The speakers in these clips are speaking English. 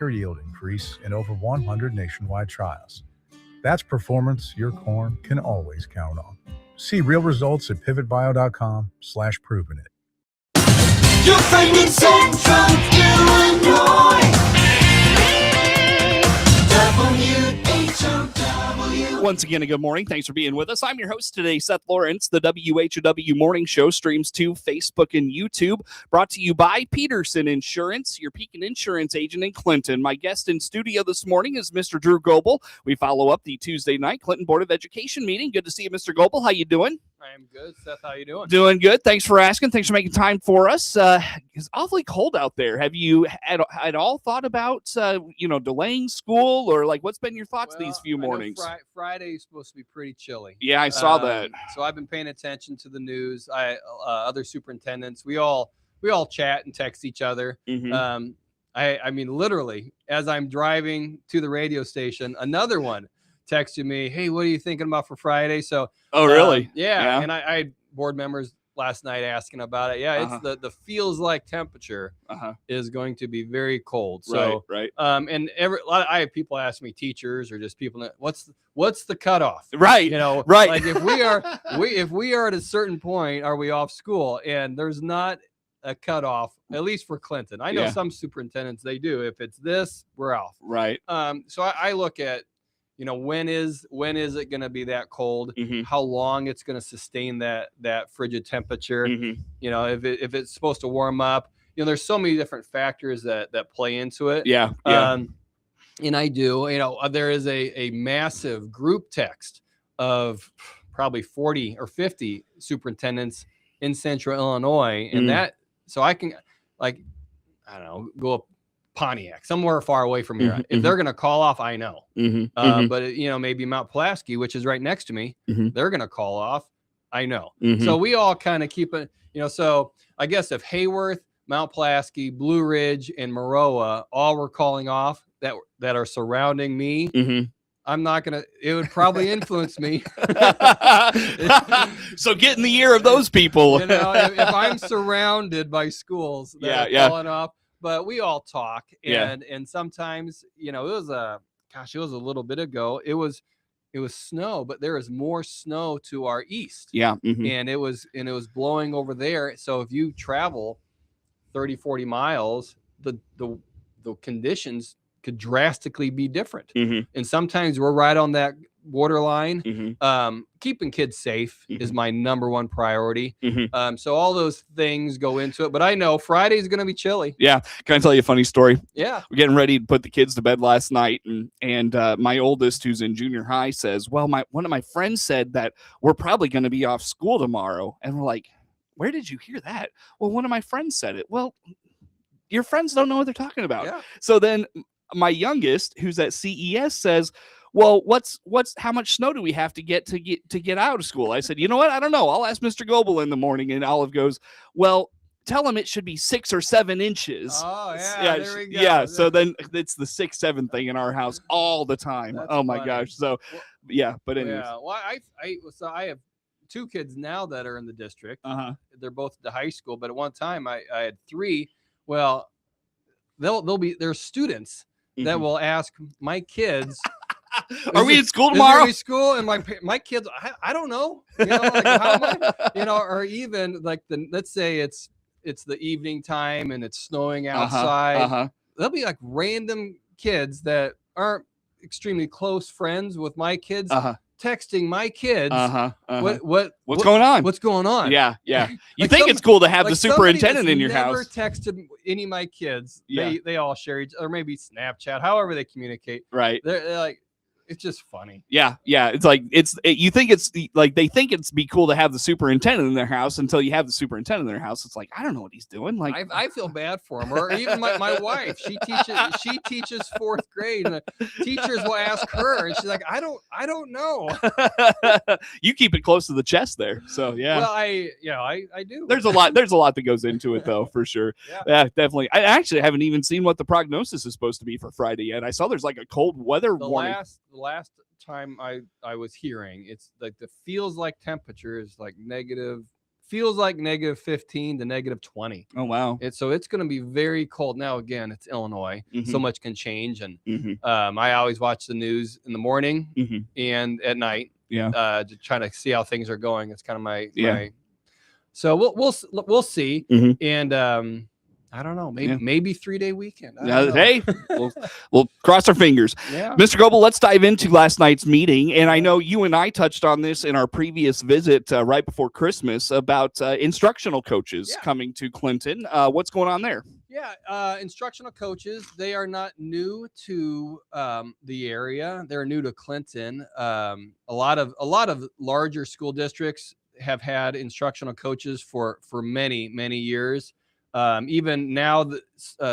yield increase in over 100 nationwide trials. That's performance your corn can always count on. See real results at pivotbio.com/proving it. Your friend in Central Illinois. WHOW. Once again, a good morning. Thanks for being with us. I'm your host today, Seth Lawrence. The WHOW Morning Show streams to Facebook and YouTube. Brought to you by Peterson Insurance, your Pekin Insruance agent in Clinton. My guest in studio this morning is Mr. Drew Goebel. We follow up the Tuesday night Clinton Board of Education meeting. Good to see you, Mr. Goebel. How you doing? I am good, Seth. How you doing? Doing good. Thanks for asking. Thanks for making time for us. It's awfully cold out there. Have you at all thought about, delaying school, or like what's been your thoughts these few mornings? Friday is supposed to be pretty chilly. Yeah, I saw that. So I've been paying attention to the news. Other superintendents, we all chat and text each other. Mm-hmm. I mean, literally, as I'm driving to the radio station, another one texted me, "Hey, what are you thinking about for Friday?" So, oh, really? Yeah. And I had board members last night asking about it. Yeah, it's the feels like temperature is going to be very cold. So, right. And I have people ask me, teachers or just people, what's the cutoff? Right. Right. Like if we are at a certain point, are we off school? And there's not a cutoff, at least for Clinton. I know some superintendents, they do. If it's this, we're off. Right. So I look at, when is it going to be that cold? Mm-hmm. How long it's going to sustain that frigid temperature? Mm-hmm. If it's supposed to warm up, there's so many different factors that play into it. Yeah. And I do, there is a massive group text of probably 40 or 50 superintendents in Central Illinois. And that, so I can go up Pontiac, somewhere far away from here. If they're going to call off, I know. But maybe Mount Pulaski, which is right next to me, they're going to call off. I know. So we all kind of keep it, so I guess if Hayworth, Mount Pulaski, Blue Ridge, and Maroa all were calling off that are surrounding me, I'm not going to, it would probably influence me. So get in the ear of those people. If I'm surrounded by schools that are calling off, but we all talk, and sometimes, it was a little bit ago. It was snow, but there is more snow to our east. Yeah. And it was blowing over there. So if you travel 30, 40 miles, the conditions could drastically be different. And sometimes we're right on that borderline. Keeping kids safe is my number one priority. So all those things go into it, but I know Friday is going to be chilly. Yeah. Can I tell you a funny story? Yeah. We're getting ready to put the kids to bed last night, and my oldest, who's in junior high, says, well, one of my friends said that we're probably going to be off school tomorrow. And we're like, where did you hear that? Well, one of my friends said it. Well, your friends don't know what they're talking about. Yeah. So then my youngest, who's at CES, says, well, how much snow do we have to get out of school? I said, you know what? I don't know. I'll ask Mr. Goebel in the morning. And Olive goes, well, tell him it should be 6 or 7 inches. Oh, yeah. There we go. Yeah. So then it's the 6-7 thing in our house all the time. That's oh my funny. gosh. So yeah, but anyways. Yeah. Well, I have 2 kids now that are in the district. They're both at the high school, but at one time I had 3. Well, there's students that will ask my kids, are we in school tomorrow? Are we school? And my kids, I don't know. Like how am I? Or even like let's say it's the evening time and it's snowing outside. There'll be like random kids that aren't extremely close friends with my kids texting my kids. What's going on? What's going on? Yeah. You think it's cool to have the superintendent in your never house. Texted any of my kids. Yeah. They all share or maybe Snapchat, however they communicate. Right. They're like, it's just funny. Yeah. It's like you think it's like they think it's be cool to have the superintendent in their house until you have the superintendent in their house. It's like, I don't know what he's doing. Like I feel bad for him. Or even my wife, she teaches 4th grade, and the teachers will ask her, and she's like, I don't know. You keep it close to the chest there. So yeah. Well, I do. There's a lot that goes into it though, for sure. Yeah, definitely. I actually haven't even seen what the prognosis is supposed to be for Friday yet. I saw there's like a cold weather warning. The last time I was hearing, it's like the feels like temperature is like feels like -15 to -20. Oh, wow. So it's going to be very cold. Now, again, it's Illinois. So Mhm. much can change. And Mhm. I always watch the news in the morning Mhm. and at night Yeah. to try to see how things are going. It's kind of my Yeah. So we'll see. Mhm. And I don't know, maybe 3-day weekend. I don't know. Hey, we'll cross our fingers. Yeah. Mr. Goebel, let's dive into last night's meeting. And I know you and I touched on this in our previous visit right before Christmas about instructional coaches coming to Clinton. What's going on there? Yeah, instructional coaches, they are not new to the area. They're new to Clinton. A lot of larger school districts have had instructional coaches for many years. Even now, the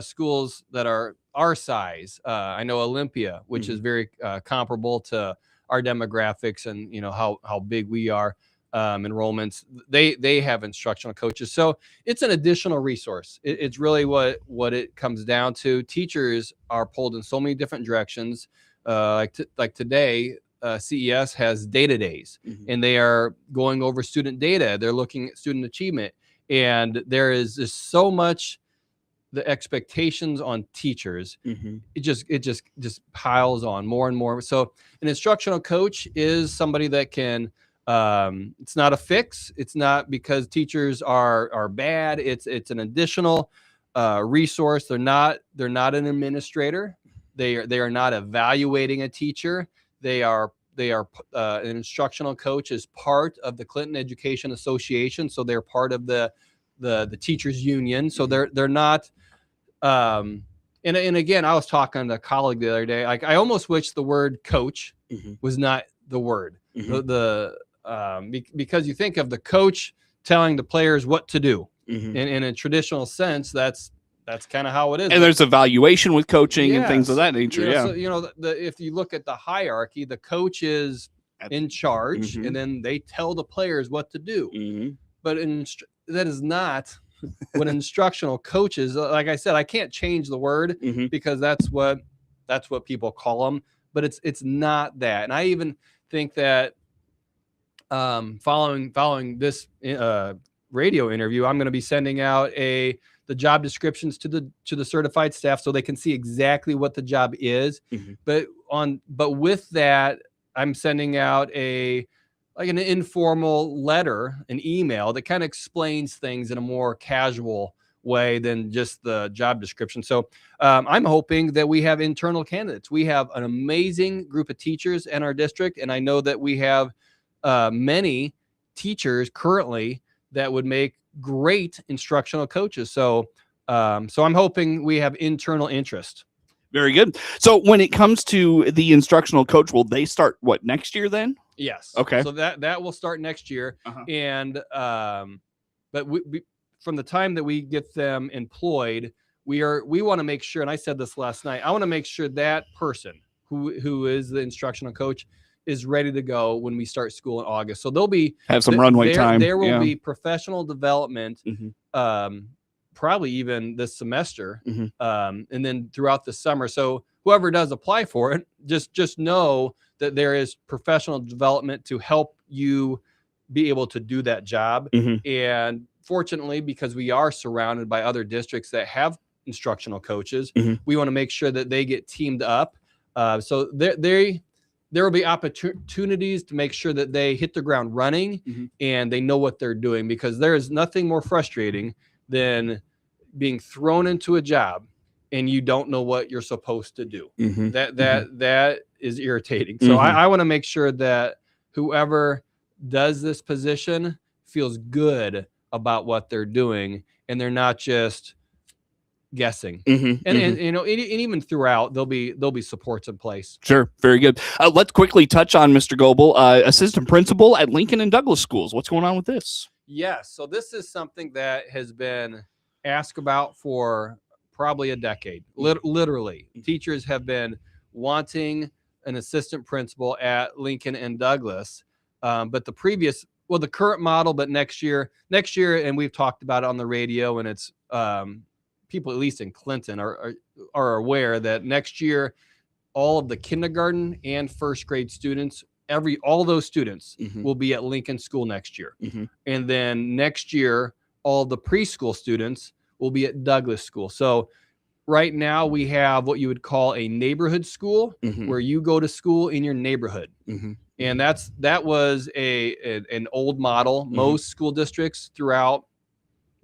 schools that are our size, I know Olympia, which is very comparable to our demographics and how big we are. Enrollments, they have instructional coaches, so it's an additional resource. It's really what it comes down to. Teachers are pulled in so many different directions. Like today, CES has data days, and they are going over student data. They're looking at student achievement, and there is just so much. The expectations on teachers, it just piles on more and more. So an instructional coach is somebody that can. It's not a fix. It's not because teachers are bad. It's an additional resource. They're not an administrator. They are not evaluating a teacher. They are an instructional coach is part of the Clinton Education Association. So they're part of the teachers union. So they're not. And again, I was talking to a colleague the other day. Like, I almost wish the word coach was not the word. Because you think of the coach telling the players what to do. In a traditional sense, that's kind of how it is. And there's evaluation with coaching and things of that nature. So if you look at the hierarchy, the coach is in charge, and then they tell the players what to do. But that is not what instructional coaches. Like I said, I can't change the word because that's what people call them. But it's not that. And I even think that following this radio interview, I'm going to be sending out the job descriptions to the certified staff so they can see exactly what the job is. But with that, I'm sending out an informal letter, an email that kind of explains things in a more casual way than just the job description. So I'm hoping that we have internal candidates. We have an amazing group of teachers in our district, and I know that we have many teachers currently that would make great instructional coaches. So I'm hoping we have internal interest. Very good. So when it comes to the instructional coach, will they start next year then? Yes. Okay. So that will start next year. And but we from the time that we get them employed, we want to make sure, and I said this last night, I want to make sure that person who is the instructional coach is ready to go when we start school in August. So they'll have some runway time. There will be professional development, probably even this semester, and then throughout the summer. So whoever does apply for it, just know that there is professional development to help you be able to do that job. And fortunately, because we are surrounded by other districts that have instructional coaches, we want to make sure that they get teamed up. So there will be opportunities to make sure that they hit the ground running and they know what they're doing, because there is nothing more frustrating than being thrown into a job and you don't know what you're supposed to do. That is irritating. So I want to make sure that whoever does this position feels good about what they're doing and they're not just guessing. And even throughout there'll be supports in place. Sure. Very good. Let's quickly touch on Mr. Goebel, assistant principal at Lincoln and Douglas schools. What's going on with this? Yes. So this is something that has been asked about for probably a decade. Literally, teachers have been wanting an assistant principal at Lincoln and Douglas. But the current model, but next year, and we've talked about it on the radio, and it's people, at least in Clinton, are aware that next year, all of the kindergarten and first grade students all those students Mhm. will be at Lincoln School next year. Mhm. And then next year, all the preschool students will be at Douglas School. So right now we have what you would call a neighborhood school Mhm. where you go to school in your neighborhood. Mhm. And that was an old model. Mm-hmm. Most school districts throughout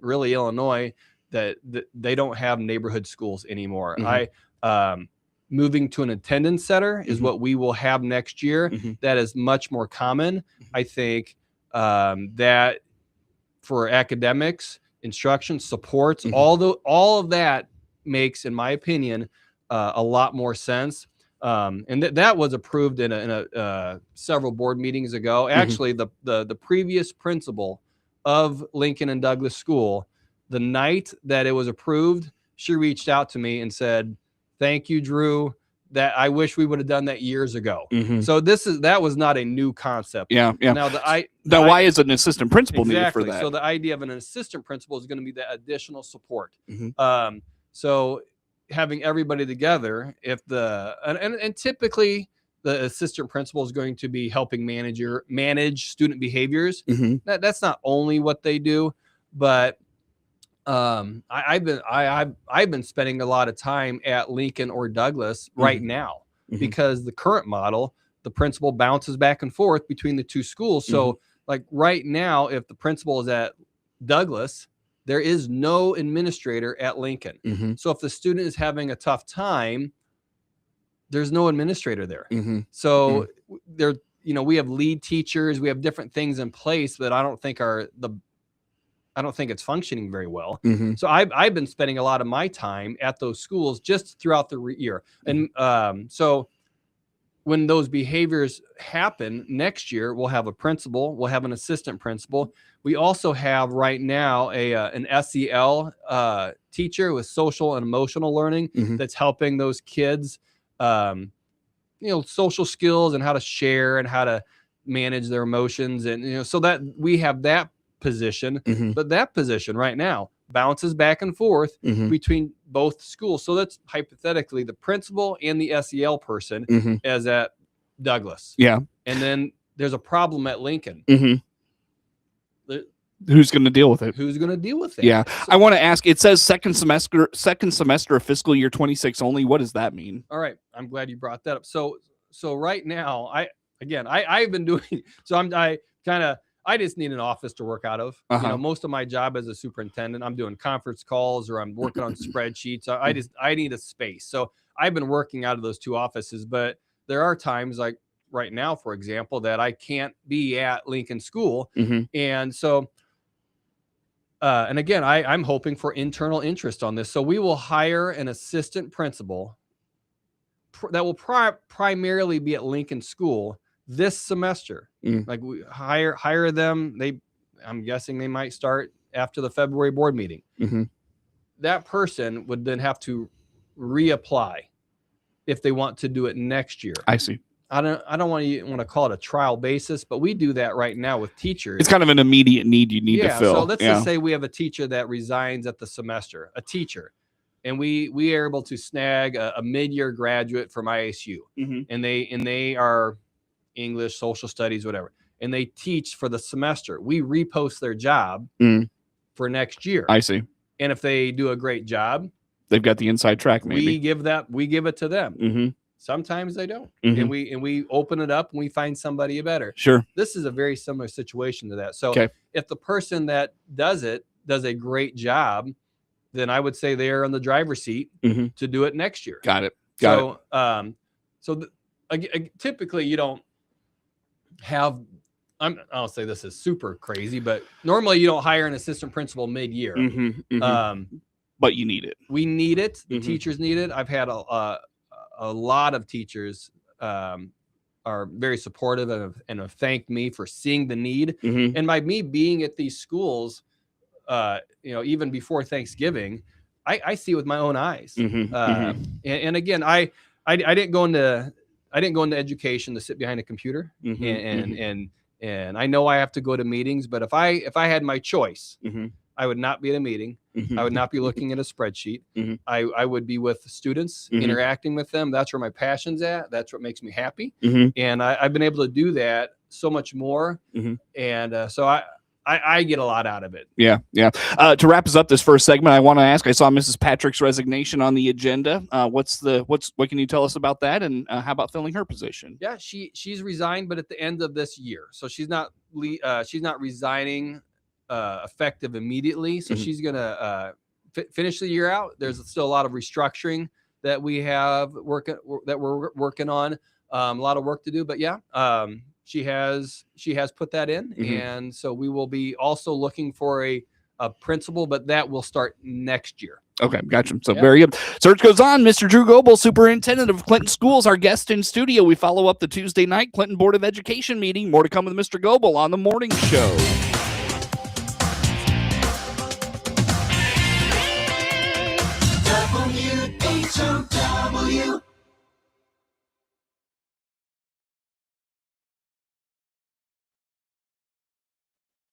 really Illinois that they don't have neighborhood schools anymore. Mhm. Moving to an attendance center is Mhm. what we will have next year. Mhm. That is much more common. I think that for academics, instruction, supports, Mhm. all of that makes, in my opinion, a lot more sense. And that was approved in a several board meetings ago. Actually, the previous principal of Lincoln and Douglas School, the night that it was approved, she reached out to me and said, "Thank you, Drew. That I wish we would have done that years ago." Mhm. So that was not a new concept. Yeah. Yeah. Now Now, why is an assistant principal needed for exactly. that? So the idea of an assistant principal is going to be that additional support. Mhm. So having everybody together, if and typically the assistant principal is going to be helping manage student behaviors. Mhm. That's not only what they do, but I've been spending a lot of time at Lincoln or Douglas right Mhm. now Mhm. because the current model, the principal bounces back and forth between the two schools. So like right now, if the principal is at Douglas, there is no administrator at Lincoln. Mhm. So if the student is having a tough time, there's no administrator there. Mhm. So there, we have lead teachers, we have different things in place that I don't think it's functioning very well. Mhm. So I've been spending a lot of my time at those schools just throughout the year. And so when those behaviors happen next year, we'll have a principal, we'll have an assistant principal. We also have right now an SEL teacher with social and emotional learning Mhm. that's helping those kids, social skills and how to share and how to manage their emotions. And, so that we have that position, Mhm. but that position right now bounces back and forth Mhm. between both schools. So that's hypothetically the principal and the SEL person Mhm. as at Douglas. Yeah. And then there's a problem at Lincoln. Mhm. The- Who's going to deal with it? Who's going to deal with that? Yeah. So- I want to ask, it says second semester of fiscal year 26 only. What does that mean? All right. I'm glad you brought that up. So right now, I've been doing, so I just need an office to work out of. Uh-huh. Most of my job as a superintendent, I'm doing conference calls or I'm working on spreadsheets. I need a space. So I've been working out of those two offices, but there are times like right now, for example, that I can't be at Lincoln School. Mhm. And so, and again, I'm hoping for internal interest on this. So we will hire an assistant principal that will primarily be at Lincoln School this semester. Like we hire them. I'm guessing they might start after the February board meeting. Mhm. That person would then have to reapply if they want to do it next year. I see. I don't want to call it a trial basis, but we do that right now with teachers. It's kind of an immediate need you need to fill. So let's just say we have a teacher that resigns at the semester, a teacher, and we are able to snag a mid-year graduate from ISU, Mhm. and they are English, social studies, whatever, and they teach for the semester. We repost their job for next year. I see. And if they do a great job, They've got the inside track. Maybe we give it to them. Mm-hmm. Sometimes they don't, Mhm. and we open it up and we find somebody better. Sure. This is a very similar situation to that. So Okay. if the person that does a great job, then I would say they're on the driver's seat Mhm. to do it next year. Got it. Got it. Typically you don't have. I'll say this is super crazy, but normally you don't hire an assistant principal mid-year. Mhm. Mhm. But you need it. We need it. The Mhm. teachers need it. I've had a lot of teachers are very supportive and have thanked me for seeing the need. Mhm. And by me being at these schools, even before Thanksgiving, I see it with my own eyes. Mhm. Mhm. And again, I didn't go into education to sit behind a computer, Mhm. and I know I have to go to meetings, but if I had my choice, Mhm. I would not be at a meeting. Mhm. I would not be looking at a spreadsheet. Mhm. I would be with students, Mhm. interacting with them. That's where my passion's at. That's what makes me happy. Mhm. And I've been able to do that so much more. Mhm. And so I get a lot out of it. Yeah. To wrap us up this first segment, I want to ask. I saw Mrs. Patrick's resignation on the agenda. What can you tell us about that, and how about filling her position? Yeah, she's resigned, but at the end of this year, so she's not resigning effective immediately. So Mhm. she's gonna finish the year out. There's still a lot of restructuring that we have that we're working on. A lot of work to do, but yeah, she has put that in, Mhm. and so we will be also looking for a principal, but that will start next year. Okay, gotcha. So Yeah. very good. Search goes on. Mr. Drew Goebel, Superintendent of Clinton Schools, our guest in studio. We follow up the Tuesday night Clinton Board of Education meeting. More to come with Mr. Goebel on the morning show. WHOW.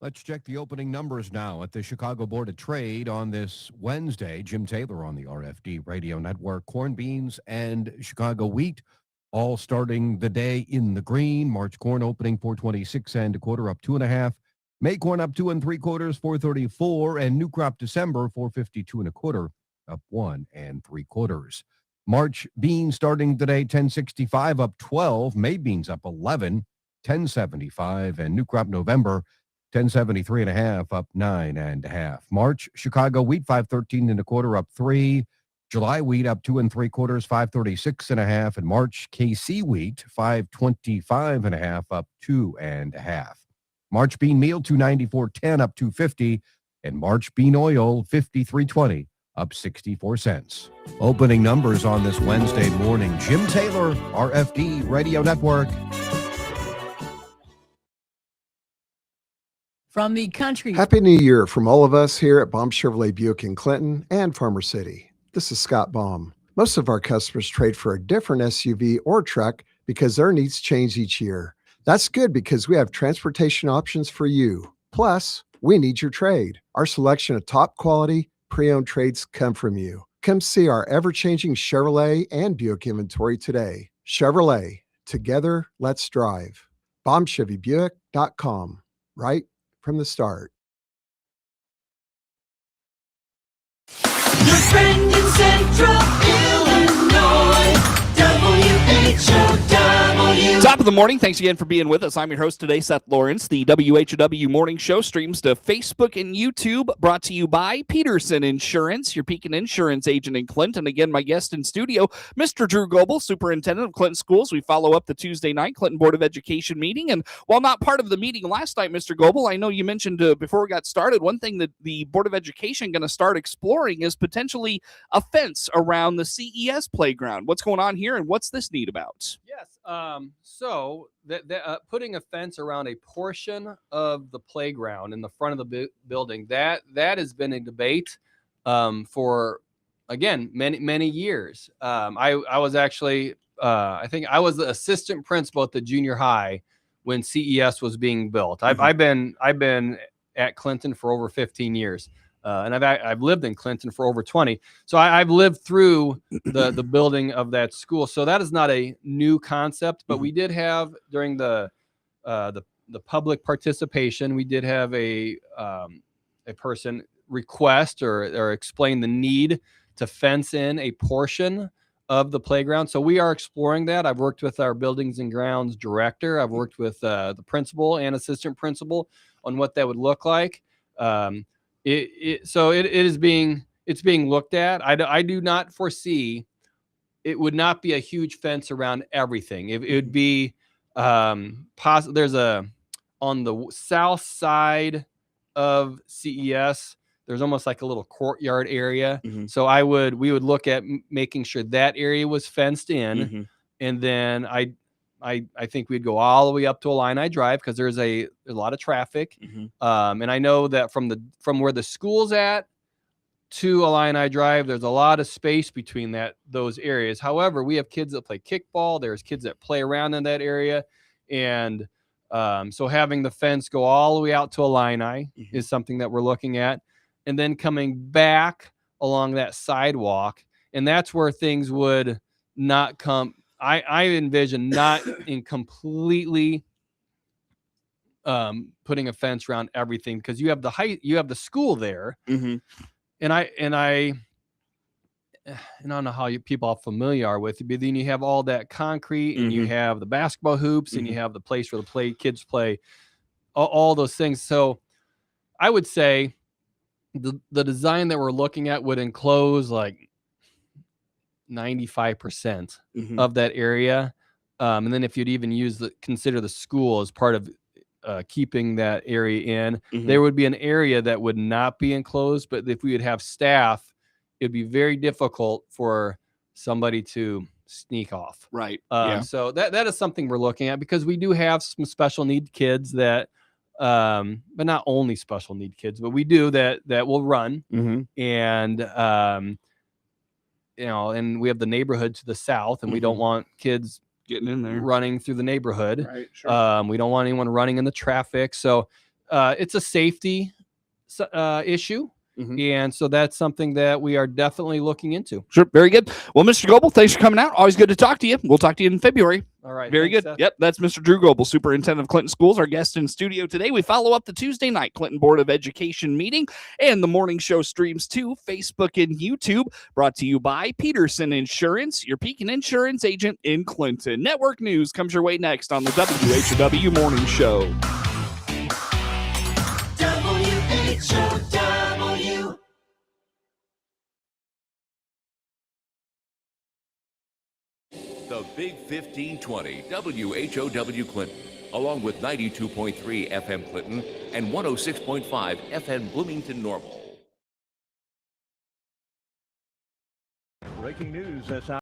Let's check the opening numbers now at the Chicago Board of Trade on this Wednesday. Jim Taylor on the RFD Radio Network. Corn, beans, and Chicago wheat all starting the day in the green. March corn opening 426 and a quarter, up 2.5. May corn up 2 3/4, 434, and new crop December 452 and a quarter, up 1 3/4. March beans starting today 1065, up 12. May beans up 11, 1075, and new crop November 1073 and a half, up 9 1/2. March Chicago wheat 513 and a quarter, up 3. July wheat up 2 3/4, 536 and a half, and March KC wheat 525 and a half, up 2 1/2. March bean meal 294.10, up 250, and March bean oil 53.20, up 64 cents. Opening numbers on this Wednesday morning. Jim Taylor, RFD Radio Network. From the country. Happy New Year from all of us here at Baum Chevrolet Buick in Clinton and Farmer City. This is Scott Baum. Most of our customers trade for a different SUV or truck because their needs change each year. That's good because we have transportation options for you. Plus, we need your trade. Our selection of top quality pre-owned trades come from you. Come see our ever-changing Chevrolet and Buick inventory today. Chevrolet, together, let's drive. BaumChevyBuick.com, right from the start. Your friend in Central Illinois, WHOW. Top of the morning. Thanks again for being with us. I'm your host today, Seth Lawrence. The WHOW Morning Show streams to Facebook and YouTube, brought to you by Peterson Insurance, your Pekin Insurance agent in Clinton. Again, my guest in studio, Mr. Drew Goebel, Superintendent of Clinton Schools. We follow up the Tuesday night Clinton Board of Education meeting. And while not part of the meeting last night, Mr. Goebel, I know you mentioned before we got started, one thing that the Board of Education going to start exploring is potentially a fence around the CES playground. What's going on here, and what's this need about? Yes. So putting a fence around a portion of the playground in the front of the building, that has been a debate for, again, many years. I was actually I think I was the assistant principal at the junior high when CES was being built. I've been at Clinton for over 15 years. And I've lived in Clinton for over 20. So I've lived through the building of that school. So that is not a new concept, but we did have during the public participation, we did have a person request or explain the need to fence in a portion of the playground. So we are exploring that. I've worked with our buildings and grounds director. I've worked with the principal and assistant principal on what that would look like. It's being looked at. I do not foresee, it would not be a huge fence around everything. It would be there's on the south side of CES, there's almost like a little courtyard area. Mm-hmm. So we would look at making sure that area was fenced in. Mm-hmm. And then I think we'd go all the way up to Illini Drive because there's a lot of traffic. Mm-hmm. And I know that from where the school's at to Illini Drive, there's a lot of space between those areas. However, we have kids that play kickball. There's kids that play around in that area. And so having the fence go all the way out to Illini mm-hmm. is something that we're looking at. and then coming back along that sidewalk. And that's where things would not come. I envision not in completely putting a fence around everything, because you have the school there. Mm-hmm. And I don't know how people are familiar are with it, but then you have all that concrete, and you have the basketball hoops, and you have the place where the kids play, all those things. So I would say the design that we're looking at would enclose like 95% of that area. And then if you'd even consider the school as part of keeping that area in, there would be an area that would not be enclosed. But if we would have staff, it'd be very difficult for somebody to sneak off. Right. So that is something we're looking at, because we do have some special need kids that, but not only special need kids, but we do that will run. And, and we have the neighborhood to the south, and we don't want kids getting in there running through the neighborhood. Right. Sure. We don't want anyone running in the traffic. So it's a safety issue. And so that's something that we are definitely looking into. Sure. Very good. Well, Mr. Goebel, thanks for coming out. Always good to talk to you. We'll talk to you in February. All right. Very Thanks, good. Seth. Yep. That's Mr. Drew Goebel, Superintendent of Clinton Schools, our guest in studio today. We follow up the Tuesday night Clinton Board of Education meeting, and the morning show streams to Facebook and YouTube, brought to you by Peterson Insurance, your Pekin Insurance agent in Clinton. Network news comes your way next on the WHOW Morning Show. WHOW. The Big 1520 WHOW Clinton, along with 92.3 FM Clinton and 106.5 FM Bloomington Normal. Breaking news this hour.